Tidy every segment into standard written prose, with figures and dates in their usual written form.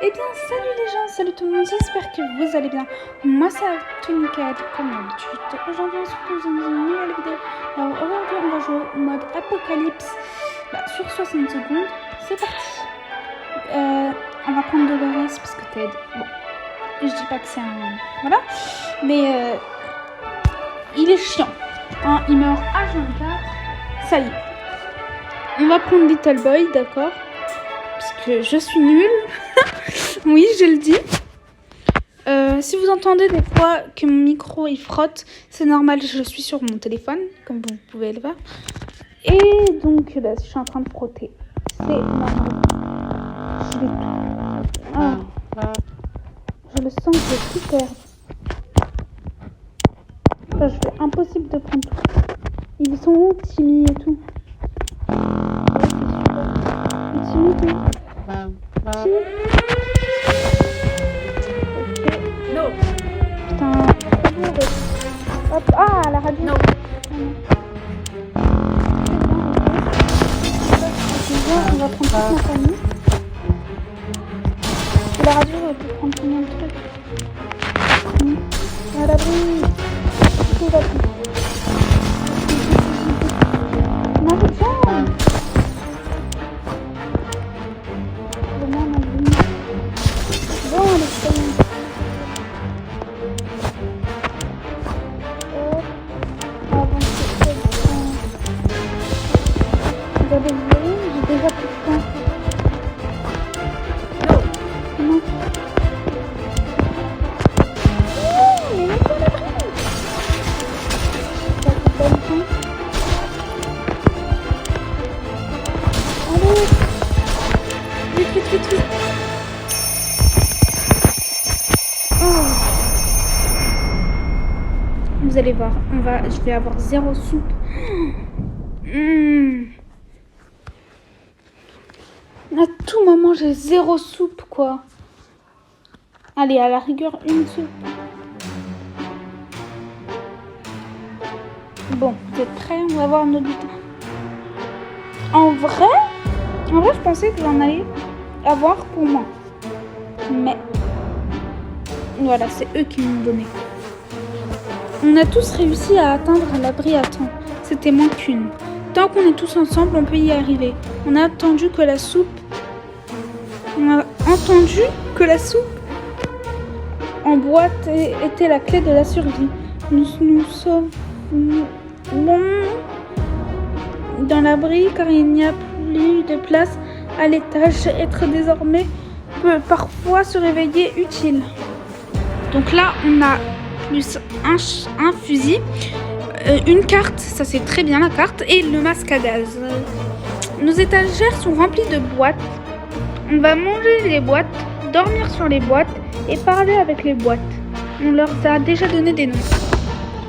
Eh bien, salut les gens, salut tout le monde, j'espère que vous allez bien. Moi, c'est Tonika, comme d'habitude. Aujourd'hui, on se retrouve dans une nouvelle vidéo. Alors, aujourd'hui, on va jouer au mode Apocalypse sur 60 secondes. C'est parti. On va prendre Dolores parce que Ted, bon, je dis pas que c'est un... Voilà, mais il est chiant. Hein, il meurt H24. Ça y est. On va prendre Little Boy, d'accord, parce que je suis nulle. Oui, je le dis. Si vous entendez des fois que mon micro il frotte, c'est normal, je suis sur mon téléphone, comme vous pouvez le voir. Et donc, je suis en train de frotter. C'est normal. Je vais tout. Ah. Je le sens que je vais tout perdre. Enfin, je fais impossible de prendre tout. Ils sont où, Timmy et tout? Timmy, Timmy. No. Putain. Hop. Ah, la radio. No. On va prendre toute ma famille. La radio, elle peut prendre combien de trucs? À l'abri. Tout va bien. Marie-Jeanne. Bon, allez, c'est bon. Regardez, vous voyez, j'ai déjà plus de temps. Non. Mais laissez la brille. Ça fait pas longtemps. Allez. Vite. Oh. Vous allez voir, je vais avoir 0 soupe. À tout moment, j'ai 0 soupe, quoi. Allez, à la rigueur, une soupe. Bon, vous êtes prêts? On va voir nos butins. En vrai, je pensais que j'en allais avoir pour moi. Mais, voilà, c'est eux qui m'ont donné. On a tous réussi à atteindre l'abri à temps. C'était moins qu'une. Tant qu'on est tous ensemble, on peut y arriver. On a entendu que la soupe en boîte était la clé de la survie. Nous sommes dans l'abri car il n'y a plus de place à l'étage. Être désormais peut parfois se réveiller utile. Donc là, on a plus un fusil, une carte, ça c'est très bien la carte, et le masque à gaz. Nos étagères sont remplies de boîtes. On va manger les boîtes, dormir sur les boîtes et parler avec les boîtes. On leur a déjà donné des noms.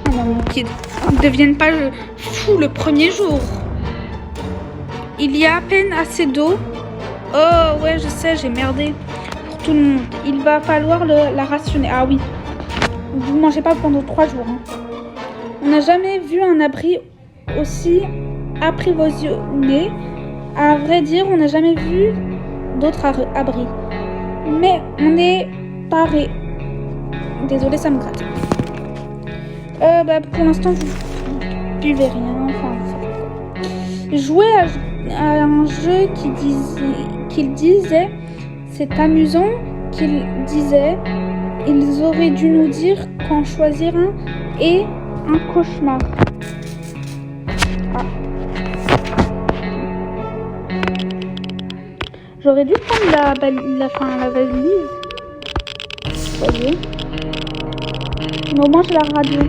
Oh non, qu'ils ne deviennent pas fous le premier jour. Il y a à peine assez d'eau. Oh ouais, je sais, j'ai merdé pour tout le monde. Il va falloir la rationner. Ah oui, vous ne mangez pas pendant 3 jours. Hein. On n'a jamais vu un abri aussi apprivoisonné. À vrai dire, on n'a jamais vu d'autres abris. Mais on est paré. Désolée, ça me gratte. Pour l'instant, vous buvez rien. Enfin, jouer à un jeu qu'il disait, c'est amusant qu'il disait. Ils auraient dû nous dire qu'en choisir un est un cauchemar. Ah. J'aurais dû prendre la valise. Voyez. Mais au moins j'ai la radio.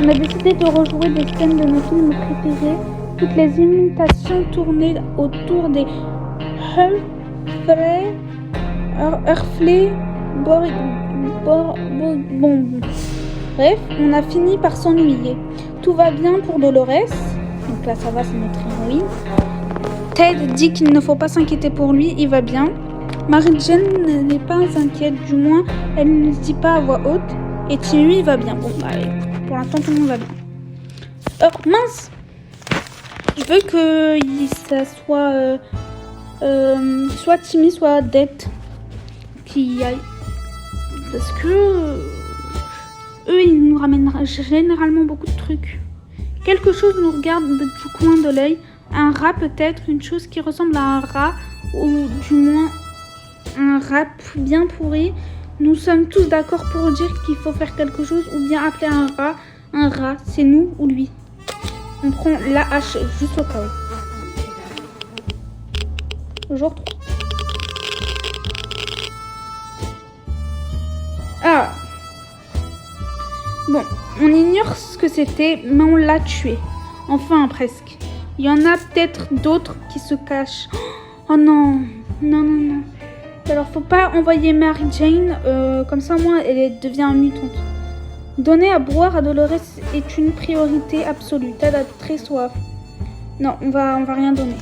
On a décidé de rejouer des scènes de nos films préférés. Toutes les imitations tournées autour des Hurley, Bref, on a fini par s'ennuyer. Tout va bien pour Dolores. Donc là, ça va, c'est notre héroïne. Ted dit qu'il ne faut pas s'inquiéter pour lui, il va bien. Marie-Jeanne n'est pas inquiète, du moins, elle ne le dit pas à voix haute. Et Timmy va bien. Bon, bah, pour l'instant, tout le monde va bien. Oh, mince! Je veux que ça soit soit Timmy, soit Dette. qu'il y a... Parce que... eux, ils nous ramènent généralement beaucoup de trucs. Quelque chose nous regarde du coin de l'œil. Un rat peut-être, une chose qui ressemble à un rat, ou du moins un rat bien pourri. Nous sommes tous d'accord pour dire qu'il faut faire quelque chose ou bien appeler un rat. Un rat, c'est nous ou lui. On prend la hache juste au cas où. Jour 3. Ah. Bon, on ignore ce que c'était, mais on l'a tué. Enfin, presque. Il y en a peut-être d'autres qui se cachent. Oh non, non, non, non. Alors, faut pas envoyer Mary Jane, comme ça, moi, elle devient mutante. Donner à boire à Dolores est une priorité absolue. Ted a très soif. Non, on va rien donner.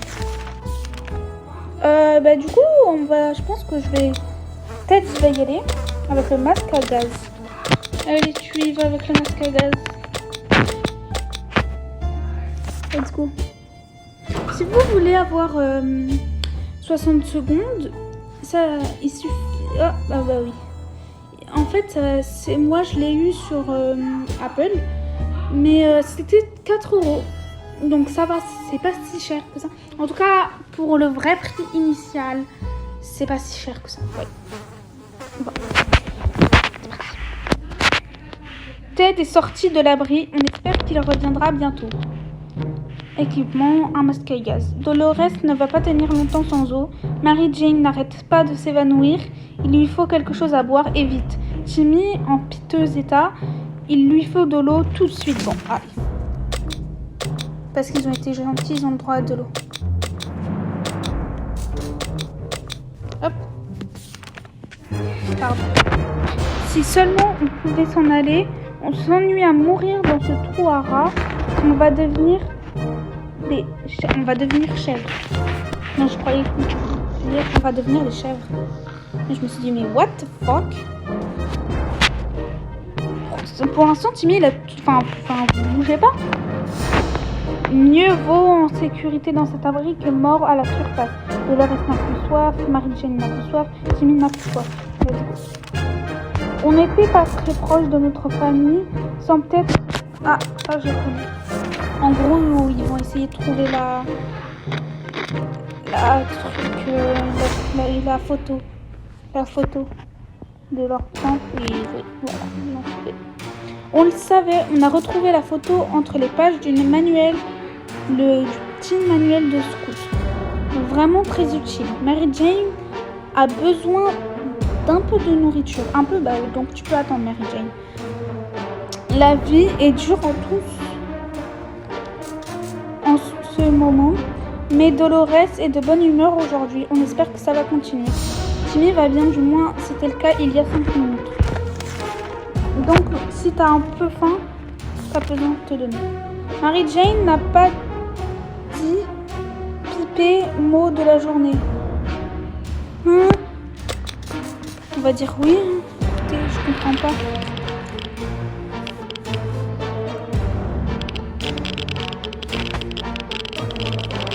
Du coup, je pense que je vais... Ted va y aller avec le masque à gaz. Allez, tu y vas avec le masque à gaz. Let's go. Si vous voulez avoir 60 secondes, ça, il suffit... Ah, bah oui. En fait, moi, je l'ai eu sur Apple, mais c'était 4 €. Donc ça va, c'est pas si cher que ça. En tout cas, pour le vrai prix initial, c'est pas si cher que ça. Ouais. Bon. Ted est sorti de l'abri. On espère qu'il reviendra bientôt. Équipement, un masque à gaz. Dolores ne va pas tenir longtemps sans eau. Mary Jane n'arrête pas de s'évanouir. Il lui faut quelque chose à boire et vite. Timmy, en piteux état, il lui faut de l'eau tout de suite. Bon, allez. Parce qu'ils ont été gentils, ils ont le droit à de l'eau. Hop. Pardon. Si seulement on pouvait s'en aller, on s'ennuie à mourir dans ce trou à rats. On va devenir chèvres. Non, je croyais qu'on va devenir des chèvres. Et je me suis dit, mais what the fuck? Pour l'instant, Timmy, vous bougez pas. Mieux vaut en sécurité dans cet abri que mort à la surface. Dolores n'a plus soif, Mary Jane n'a plus soif, Timmy n'a plus soif. On n'était pas très proche de notre famille, sans peut-être... Ah, ça j'ai connu. En gros, ils vont essayer de trouver la photo de leur tante. Et voilà, on le savait, on a retrouvé la photo entre les pages du petit manuel de scout. Vraiment très utile. Mary Jane a besoin d'un peu de nourriture. Un peu, donc tu peux attendre, Mary Jane. La vie est dure en ce moment, mais Dolores est de bonne humeur aujourd'hui. On espère que ça va continuer. Timmy va bien, du moins c'était le cas il y a 5 minutes. Donc, si t'as un peu faim, t'as besoin de te donner. Mary Jane n'a pas dit pipé mot de la journée. On va dire oui. Écoutez, je comprends pas.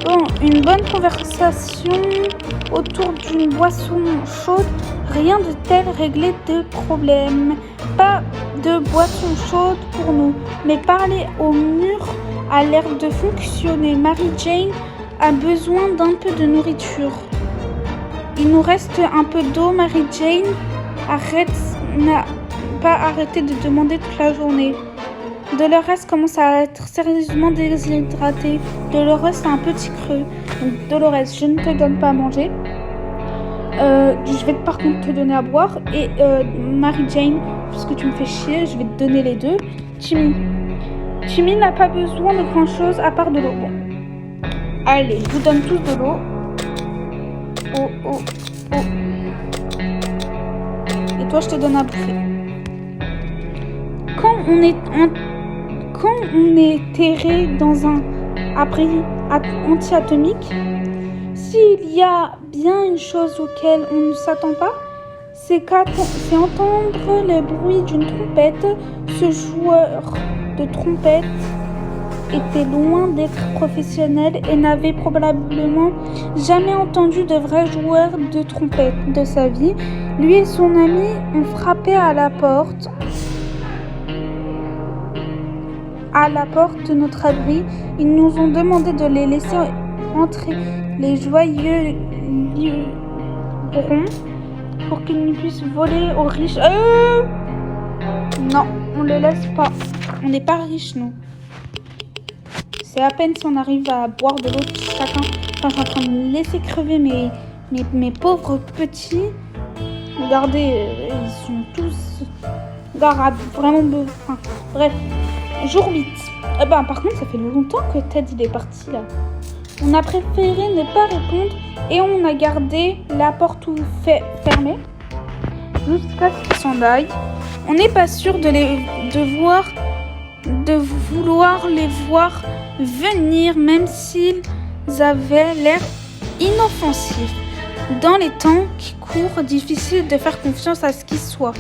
Bon, une bonne conversation autour d'une boisson chaude. Rien de tel régler de problème. Pas de boisson chaude pour nous, mais parler au mur a l'air de fonctionner. Mary Jane a besoin d'un peu de nourriture. Il nous reste un peu d'eau. Mary Jane n'a pas arrêté de demander toute la journée. Dolores commence à être sérieusement déshydratée. Dolores a un petit creux. Donc, Dolores, je ne te donne pas à manger. Je vais par contre te donner à boire. Et Mary Jane, parce que tu me fais chier, je vais te donner les deux. Timmy n'a pas besoin de grand chose à part de l'eau. Bon. Allez, je vous donne tous de l'eau. Oh. Et toi, je te donne à bouffer. Quand on est terré dans un abri anti-atomique, s'il y a bien une chose auquel on ne s'attend pas, c'est entendre le bruit d'une trompette. Ce joueur de trompette était loin d'être professionnel et n'avait probablement jamais entendu de vrai joueur de trompette de sa vie. Lui et son ami ont frappé à la porte de notre abri. Ils nous ont demandé de les laisser entrer. Les joyeux livrons pour qu'ils ne puissent voler aux riches. Non, on les laisse pas. On n'est pas riches, nous. C'est à peine si on arrive à boire de l'eau chacun. Enfin, je suis en train de me laisser crever mes pauvres petits. Regardez, ils sont tous garables, vraiment beaux. Enfin, bref, jour 8. Par contre, ça fait longtemps que Ted il est parti là. On a préféré ne pas répondre et on a gardé la porte fermée jusqu'à ce qu'ils s'en aillent. On n'est pas sûr de vouloir les voir venir, même s'ils avaient l'air inoffensifs. Dans les temps qui courent, difficile de faire confiance à ce qui soit.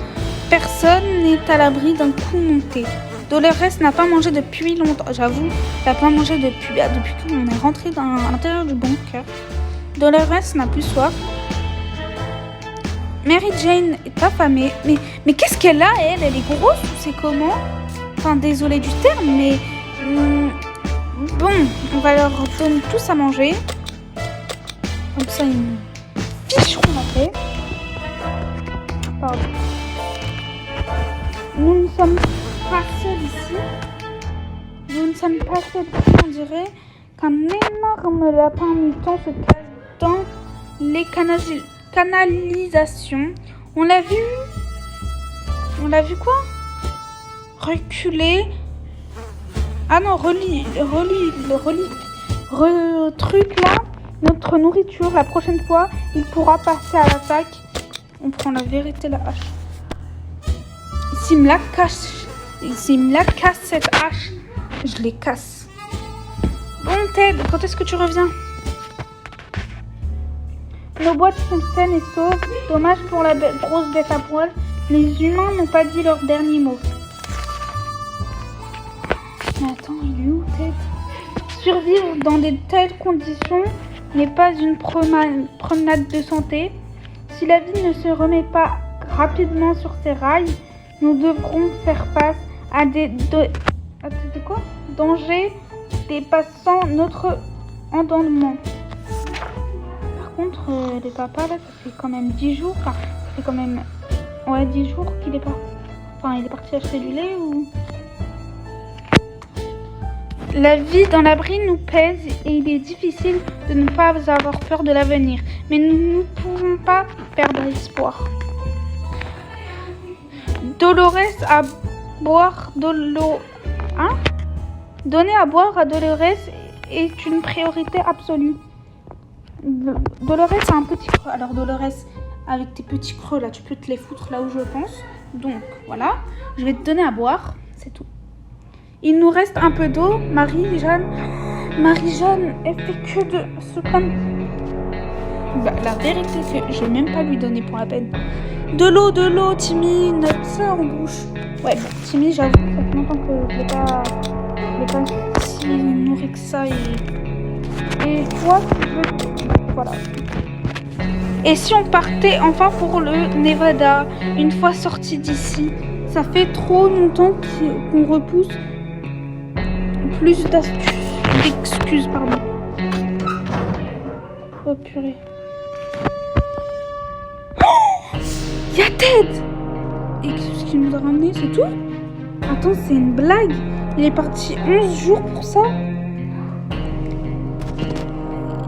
Personne n'est à l'abri d'un coup monté. Dolores n'a pas mangé depuis longtemps. J'avoue, elle n'a pas mangé depuis qu'on est rentré à l'intérieur du bunker. Dolores n'a plus soif. Mary Jane est affamée. Mais qu'est-ce qu'elle a, elle? Elle est grosse ou c'est comment? Enfin, désolée du terme, mais... bon, on va leur donner tous à manger. Comme ça, ils nous ficheront la paix. Pardon. Nous ne sommes pas seuls ici. On dirait qu'un énorme lapin mutant se cache dans les canalisations. On l'a vu quoi? Reculer. Ah non, truc là. Notre nourriture, la prochaine fois, il pourra passer à l'attaque. On prend la vérité, la hache. S'il me la casse cette hache, je les casse. Bon Ted, quand est-ce que tu reviens? Nos boîtes sont saines et sauves. Dommage pour la grosse bête à poil. Les humains n'ont pas dit leur dernier mot. Mais attends, il est où Ted? Survivre dans de telles conditions n'est pas une promenade de santé. Si la vie ne se remet pas rapidement sur ses rails, nous devrons faire face à des dangers dépassant notre entendement. Par contre, les papas là, ça fait quand même 10 jours. Enfin, ça fait quand même 10 jours qu'il est pas. Enfin, il est parti acheter du lait ou. La vie dans l'abri nous pèse et il est difficile de ne pas avoir peur de l'avenir. Mais nous ne pouvons pas perdre espoir. Dolores à boire Donner à boire à Dolores est une priorité absolue. Dolores a un petit creux. Alors Dolores, avec tes petits creux là, tu peux te les foutre là où je pense. Donc voilà, je vais te donner à boire, c'est tout. Il nous reste un peu d'eau. Marie-Jeanne, elle fait que de se prendre. La vérité, c'est que je vais même pas lui donner pour la peine. De l'eau, Timmy, notre soeur en bouche. Ouais, bon, Timmy, j'avoue, ça fait longtemps que je l'ai pas si nourri que ça. Et toi, tu veux. Voilà. Et si on partait enfin pour le Nevada, une fois sorti d'ici? Ça fait trop longtemps qu'on repousse. Plus d'excuses, pardon. Oh purée. Oh, y'a Ted! Et qu'est-ce qu'il nous a ramené, c'est tout? Attends, c'est une blague. Il est parti 11 jours pour ça.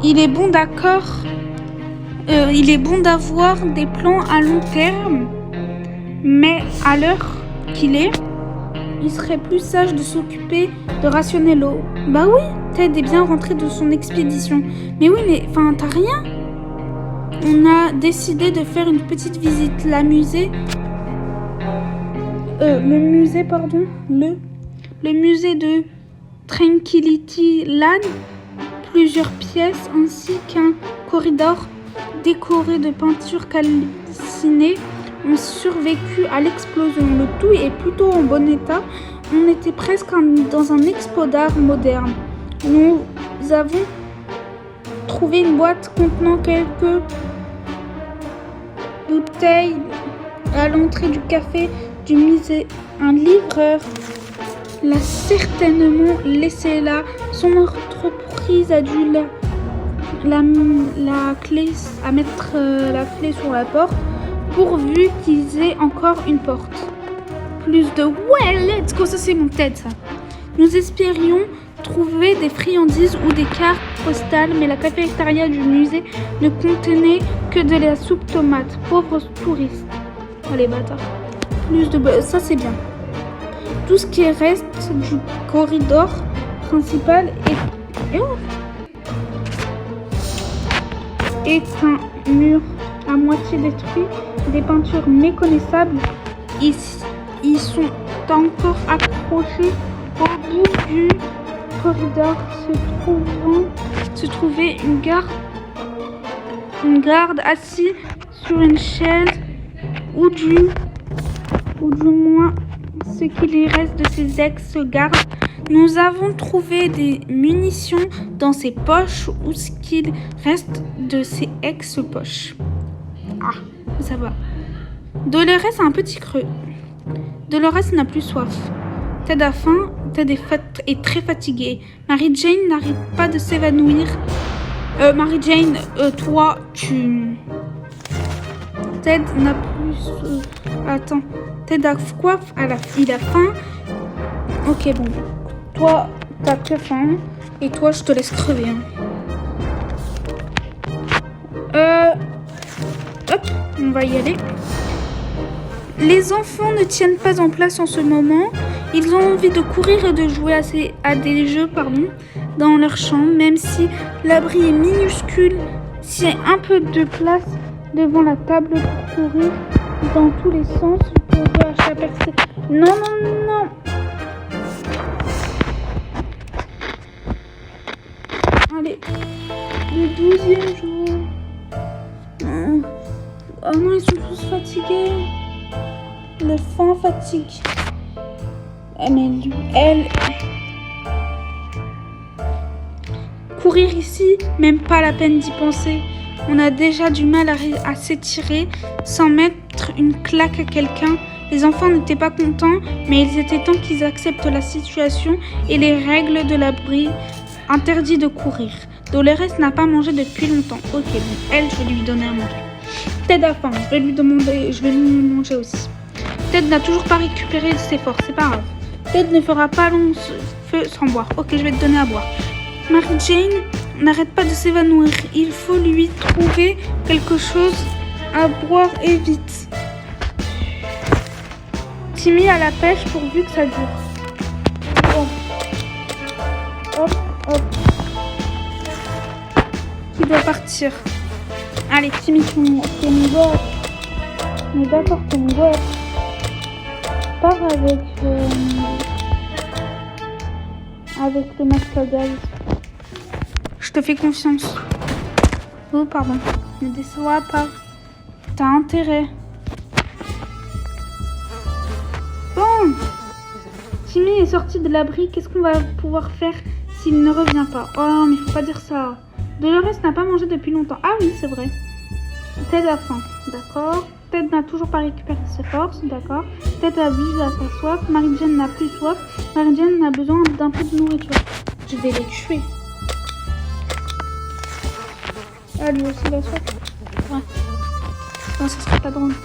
Il est bon, d'accord. Il est bon d'avoir des plans à long terme. Mais à l'heure qu'il est, il serait plus sage de s'occuper de rationner l'eau. Bah oui, Ted est bien rentré de son expédition. Mais oui, mais enfin, t'as rien? On a décidé de faire une petite visite. Le musée de Tranquility Land, plusieurs pièces ainsi qu'un corridor décoré de peintures calcinées ont survécu à l'explosion. Le tout est plutôt en bon état. On était presque dans un expo d'art moderne. Nous avons trouvé une boîte contenant quelques bouteille à l'entrée du café du musée. Un livreur l'a certainement laissé là. Son entreprise a dû la clé, à mettre la clé sur la porte, pourvu qu'ils aient encore une porte. Plus de ouais, let's go, ça c'est mon tête ça. Nous espérions trouver des friandises ou des cartes postales, mais la cafétéria du musée ne contenait que de la soupe tomate. Pauvres touristes. Oh les bâtards. Plus de ça c'est bien. Tout ce qui reste du corridor principal est un mur à moitié détruit, des peintures méconnaissables y sont encore accrochées. Au bout du corridor se trouvait une garde assise sur une chaise, ou du moins ce qu'il reste de ses ex-gardes. Nous avons trouvé des munitions dans ses poches ou ce qu'il reste de ses ex-poches. Ah, ça va. Dolores a un petit creux. Dolores n'a plus soif. Ted a faim. Ted est très fatigué. Mary Jane n'arrête pas de s'évanouir. Mary Jane, toi, tu... Ted n'a plus... Attends. Ted a quoi? Il a faim. Ok, bon. Toi, t'as que faim. Et toi, je te laisse crever. Hop, on va y aller. Les enfants ne tiennent pas en place en ce moment. Ils ont envie de courir et de jouer à des jeux dans leur chambre, même si l'abri est minuscule. S'il y a un peu de place devant la table pour courir dans tous les sens, pour jouer à chaque personne. Non. Allez, le 12e jour. Oh non, ils sont tous fatigués. Le faim fatigue. Mais elle... Courir ici, même pas la peine d'y penser. On a déjà du mal à s'étirer sans mettre une claque à quelqu'un. Les enfants n'étaient pas contents, mais il était temps qu'ils acceptent la situation et les règles de l'abri. Interdit de courir. Dolores n'a pas mangé depuis longtemps. Ok, bon, elle, je vais lui donner à manger. Ted a faim, je vais lui manger aussi. Ted n'a toujours pas récupéré ses forces, c'est pas grave. Ted ne fera pas long feu sans boire. Ok, je vais te donner à boire. Mary Jane n'arrête pas de s'évanouir. Il faut lui trouver quelque chose à boire et vite. Timmy à la pêche pourvu que ça dure. Bon. Hop. Qui doit partir. Allez, Timmy, t'es mon gosse. Mais d'accord, t'es mon gosse. Pars avec le masque à gaz. Je te fais confiance. Oh, pardon. Ne déçois pas. T'as intérêt. Bon. Timmy est sorti de l'abri. Qu'est-ce qu'on va pouvoir faire s'il ne revient pas? Oh, mais faut pas dire ça. Dolores n'a pas mangé depuis longtemps. Ah oui, c'est vrai. Ted a faim. D'accord. Ted n'a toujours pas récupéré ses forces, d'accord. Ted a bu à sa soif. Mary Jane n'a plus soif. Mary Jane a besoin d'un peu de nourriture. Je vais les tuer. Ah, lui aussi la soif. Ouais. Non, ça serait pas drôle.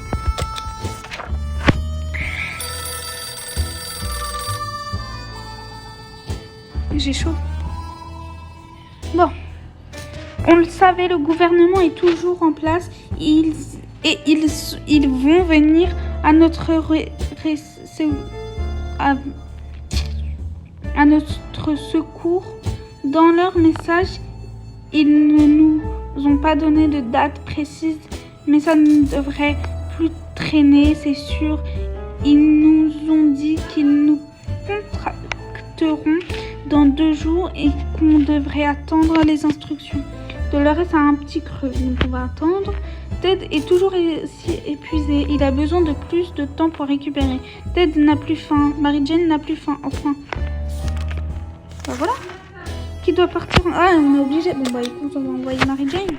J'ai chaud. Bon. On le savait, le gouvernement est toujours en place. Ils vont venir à notre secours. Dans leur message, ils ne nous ont pas donné de date précise, mais ça ne devrait plus traîner, c'est sûr. Ils nous ont dit qu'ils nous contacteront dans 2 jours et qu'on devrait attendre les instructions. Dolores a un petit creux, donc on va attendre. Ted est toujours épuisé. Il a besoin de plus de temps pour récupérer. Ted n'a plus faim. Mary Jane n'a plus faim. Enfin. Bah voilà. Qui doit partir? Ah, on est obligé. Bon bah écoute, on va envoyer Mary Jane.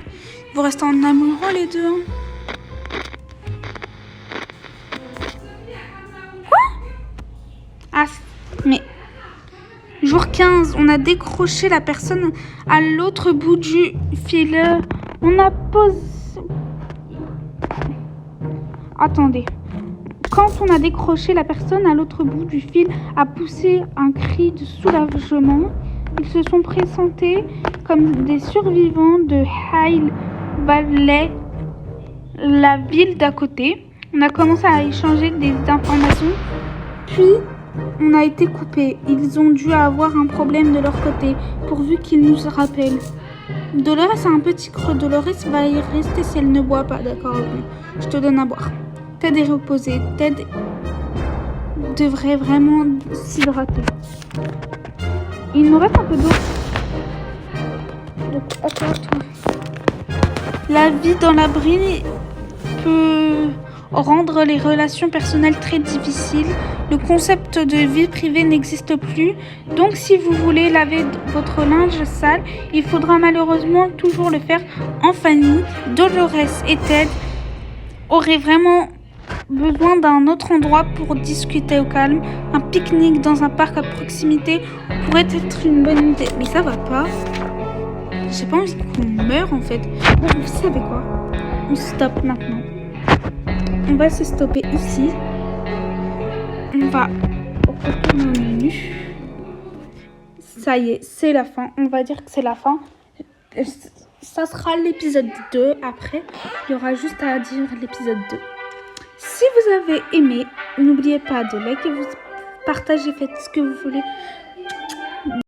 Vous restez en amoureux les deux. 15, on a décroché la personne à l'autre bout du fil. On a posé... Attendez. Quand on a décroché, la personne à l'autre bout du fil a poussé un cri de soulagement. Ils se sont présentés comme des survivants de Hill Valley, la ville d'à côté. On a commencé à échanger des informations, puis on a été coupé. Ils ont dû avoir un problème de leur côté, pourvu qu'ils nous rappellent. Dolores a un petit creux. Dolores va y rester si elle ne boit pas, d'accord? Je te donne à boire. Ted est reposé. Ted devrait vraiment s'hydrater. Il nous reste un peu d'eau. Donc, accroche-toi. La vie dans l'abri peut rendre les relations personnelles très difficiles. Le concept de vie privée n'existe plus. Donc, si vous voulez laver votre linge sale, il faudra malheureusement toujours le faire en famille. Dolores et Ted auraient vraiment besoin d'un autre endroit pour discuter au calme. Un pique-nique dans un parc à proximité pourrait être une bonne idée. Mais ça va pas. J'ai pas envie qu'on meure en fait. Bon, vous savez quoi? On stoppe maintenant. On va se stopper ici. On va retourner au menu. Ça y est, c'est la fin. On va dire que c'est la fin. Ça sera l'épisode 2 après. Il y aura juste à dire l'épisode 2. Si vous avez aimé, n'oubliez pas de liker, vous partager, faites ce que vous voulez